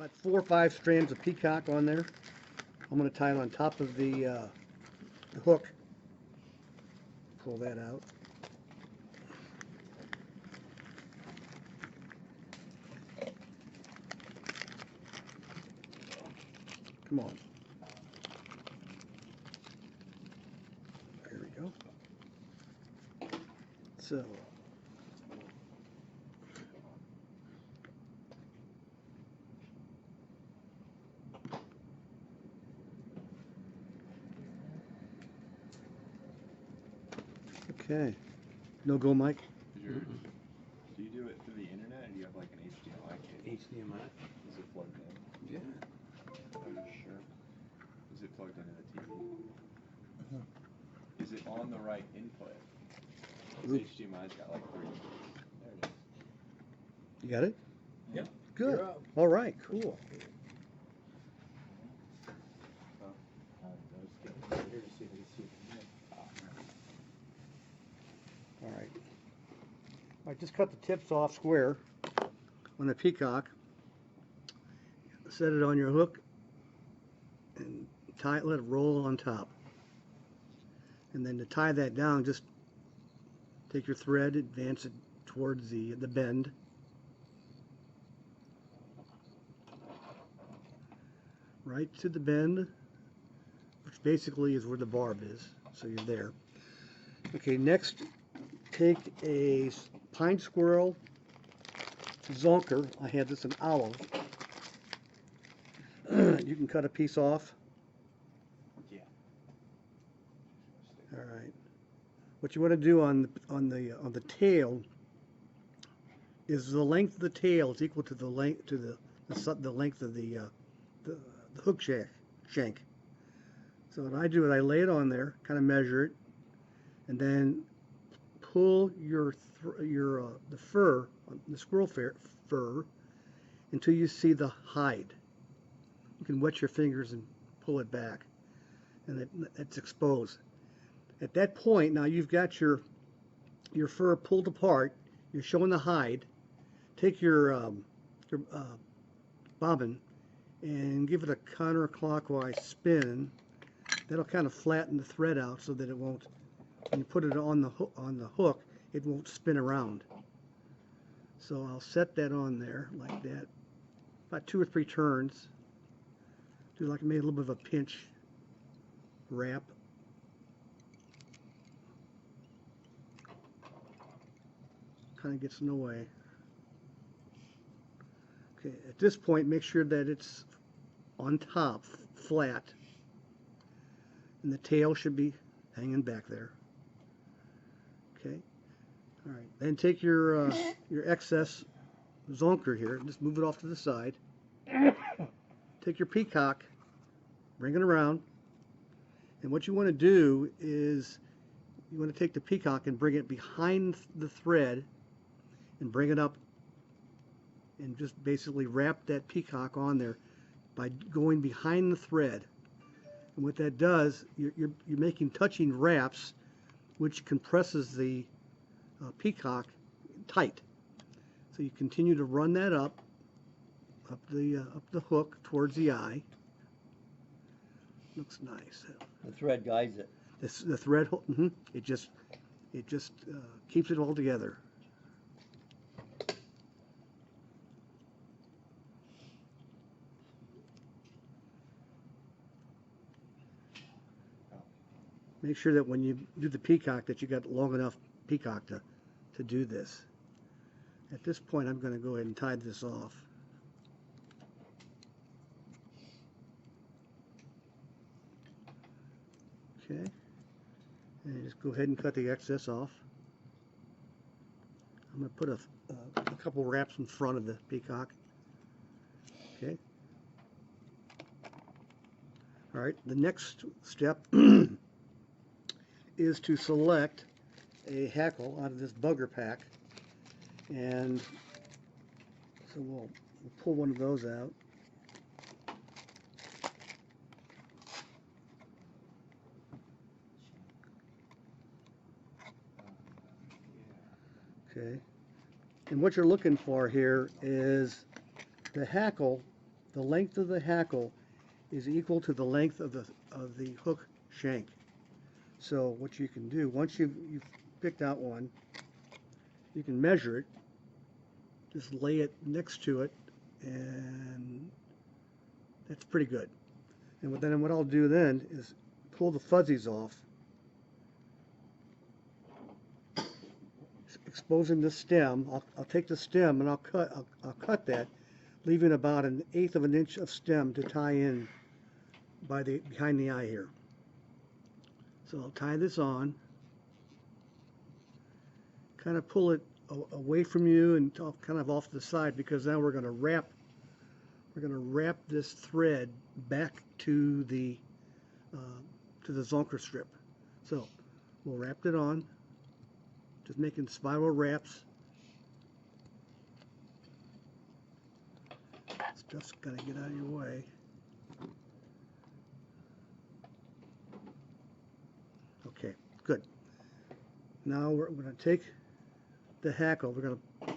about 4 or 5 strands of peacock on there. I'm going to tie it on top of the hook. Pull that out. Come on. There we go. So. Okay. No go, Mike? Do you do it through the internet, or do you have like an HDMI cable? HDMI. Is it plugged in? Yeah. Are you sure? Is it plugged into the TV? Uh-huh. Is it on the right input? Ooh. HDMI's got like 3 inputs. There it is. You got it? Yep. Good. You're up. All right, cool. All right. All right, just cut the tips off square on the peacock. Set it on your hook and tie it, let it roll on top. And then to tie that down, just take your thread, advance it towards the bend. Right to the bend, which basically is where the barb is, so you're there. Okay, next, take a pine squirrel zonker. I had this in olive. You can cut a piece off. Yeah. All right. What you want to do on the tail is the length of the tail is equal to the length the length of the hook shank. So what I do is I lay it on there, kind of measure it, and then pull the fur, the squirrel fur, until you see the hide. You can wet your fingers and pull it back, and it's exposed. At that point, now you've got your fur pulled apart. You're showing the hide. Take your bobbin and give it a counterclockwise spin. That'll kind of flatten the thread out so that it won't, when you put it on the hook, it won't spin around. So I'll set that on there like that. About 2 or 3 turns. Do like maybe a little bit of a pinch wrap. Kind of gets in the way. Okay, at this point, make sure that it's on top, flat, and the tail should be hanging back there. Okay, all right. Then take your excess zonker here, just move it off to the side. Take your peacock, bring it around, and what you want to do is you want to take the peacock and bring it behind the thread and bring it up and just basically wrap that peacock on there by going behind the thread. And what that does, you're making touching wraps, which compresses the peacock tight. So you continue to run that up the hook towards the eye. Looks nice. The thread guides it. The thread, it just keeps it all together. Make sure that when you do the peacock that you got long enough peacock to do this. At this point, I'm going to go ahead and tie this off. Okay, and just go ahead and cut the excess off. I'm going to put a couple wraps in front of the peacock. Okay. All right, the next step is to select a hackle out of this bugger pack, and so we'll pull one of those out. Okay, and what you're looking for here is the hackle the length of the hackle is equal to the length of the hook shank. So what you can do, once you've picked out one, you can measure it, just lay it next to it, and that's pretty good. And then what I'll do then is pull the fuzzies off, exposing the stem. I'll take the stem and I'll cut that, leaving about 1/8 of an inch of stem to tie in behind the eye here. So I'll tie this on, kind of pull it away from you and kind of off to the side, because now we're going to wrap this thread back to the Zonker strip. So we'll wrap it on, just making spiral wraps. Stuff's got to get out of your way. Okay, good. Now we're going to take the hackle, we're going to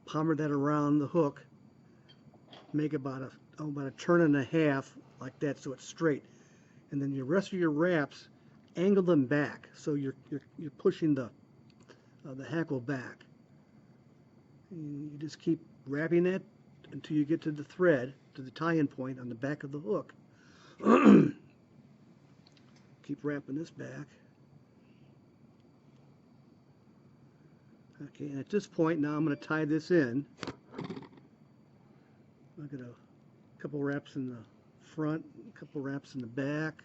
palmer that around the hook, make about a turn and a half like that, so it's straight. And then the rest of your wraps, angle them back, so you're pushing the hackle back. And you just keep wrapping it until you get to the thread, to the tie-in point on the back of the hook. Keep wrapping this back. Okay, and at this point now I'm going to tie this in. I'll get a couple wraps in the front, a couple wraps in the back.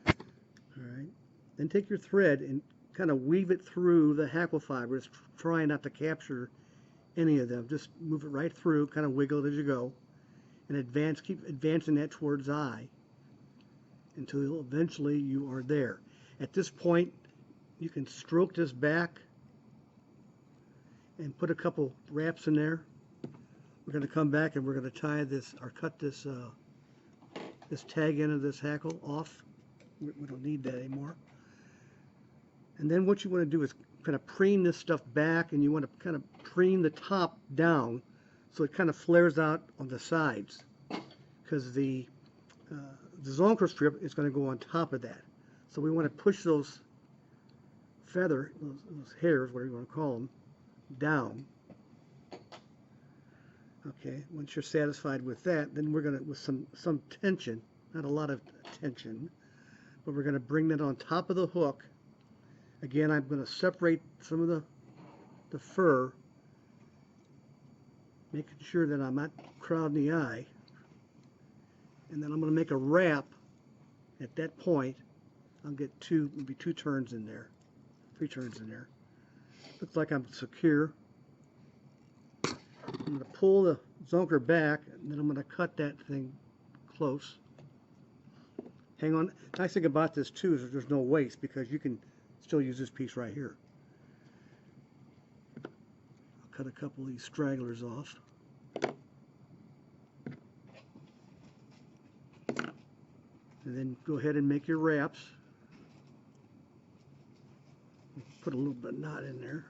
Alright, then take your thread and kind of weave it through the hackle fibers, trying not to capture any of them. Just move it right through, kind of wiggle it as you go, and keep advancing that towards eye until eventually you are there. At this point, you can stroke this back and put a couple wraps in there. We're going to come back and we're going to tie this, or cut this this tag end of this hackle off. We don't need that anymore. And then what you want to do is kind of preen this stuff back, and you want to kind of preen the top down so it kind of flares out on the sides, because the Zonker strip is going to go on top of that. So we want to push those those hairs, whatever you want to call them, down. Okay, once you're satisfied with that, then we're going to, with some tension, not a lot of tension, but we're going to bring that on top of the hook. Again, I'm going to separate some of the fur, making sure that I'm not crowding the eye. And then I'm going to make a wrap at that point. I'll get maybe 2 turns in there, 3 turns in there. Looks like I'm secure. I'm going to pull the Zonker back, and then I'm going to cut that thing close. Hang on. Nice thing about this too is that there's no waste, because you can still use this piece right here. I'll cut a couple of these stragglers off. And then go ahead and make your wraps. Put a little bit of knot in there.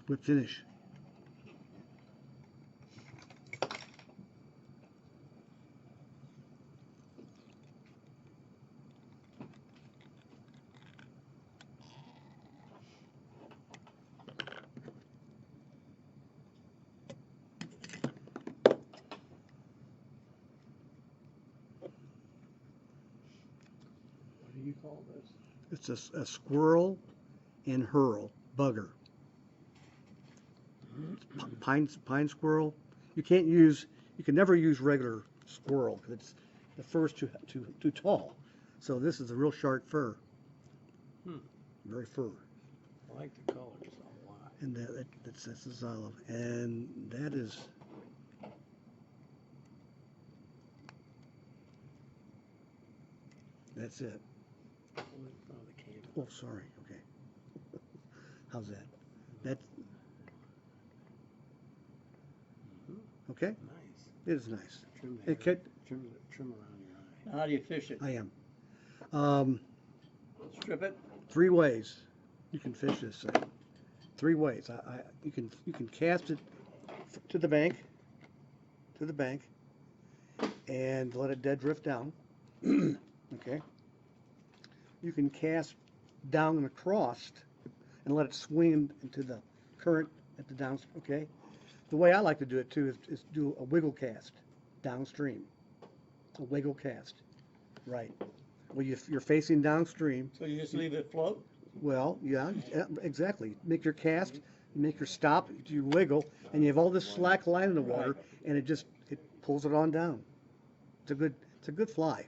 Whip finish. What do you call this? It's a squirrel and Herl bugger. Pine squirrel. You can never use regular squirrel, because the fur's too tall. So this is a real sharp fur. Very fur. I like the colors a lot. And that's this olive. And that is, that's it. Hold it in front of the camera. Oh, sorry. Okay. How's that? That's okay. Nice. It is nice. Trim the It hair. could, Trim around your eye. How do you fish it? I am. Strip it? 3 ways you can fish this thing. 3 ways. You can cast it to the bank, and let it dead drift down. Okay. You can cast down and across and let it swing into the current at the down. Okay. The way I like to do it too is do a wiggle cast downstream. A wiggle cast. Right. Well, you're facing downstream. So you just leave it float? Well, yeah, exactly. Make your cast, you make your stop, you wiggle, and you have all this slack line in the water, and it pulls it on down. It's a good fly.